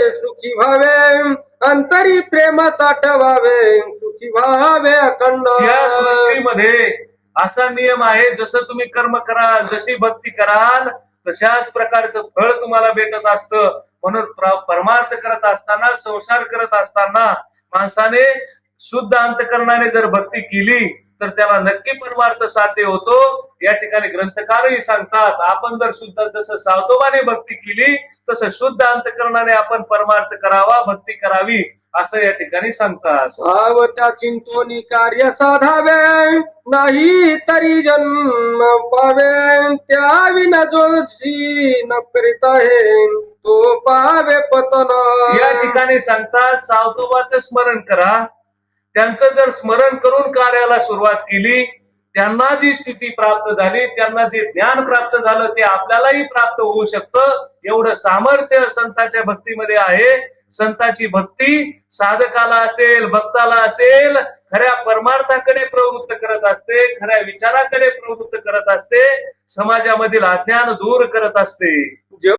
सुखी व्हावे, अंतरी प्रेम साठवावे, सुखी व्हावे अखंड. या सृष्टीमध्ये असा नियम आहे, जसं तुम्ही कर्म कराल, जशी भक्ती कराल, तशाच प्रकारचं फळ तुम्हाला भेटत असतं. म्हणून परमार्थ करत असताना, संसार करत असताना माणसाने शुद्ध अंतकरणाने जर भक्ती केली तर त्याला नक्की परमार्थ साध्य होतो. या ठिकाणी ग्रंथकारही सांगतात, आपण जर शुद्ध जसं सावतोबाने भक्ती केली तसं शुद्ध अंतकरणाने आपण परमार्थ करावा, भक्ती करावी, असं या ठिकाणी सांगतात. सावत्या चिंतोनी कार्य साधावे, नाही तरी जन्म पावे, त्या विना जोशी न करीत आहे, तो पावे पतन. या ठिकाणी सांगतात, सावतोबाचं स्मरण करा. त्यांचं जर स्मरण करून कार्याला सुरुवात केली, त्यांना जी स्थिती प्राप्त झाली, त्यांना जे ज्ञान प्राप्त झालं, ते आपल्यालाही प्राप्त होऊ शकतं. एवढं सामर्थ्य संतांच्या भक्तीमध्ये आहे. संतांची भक्ती साधकाला असेल, भक्ताला असेल, खऱ्या परमार्थाकडे प्रवृत्त करत असते, खऱ्या विचाराकडे प्रवृत्त करत असते, समाजामधील अज्ञान दूर करत असते.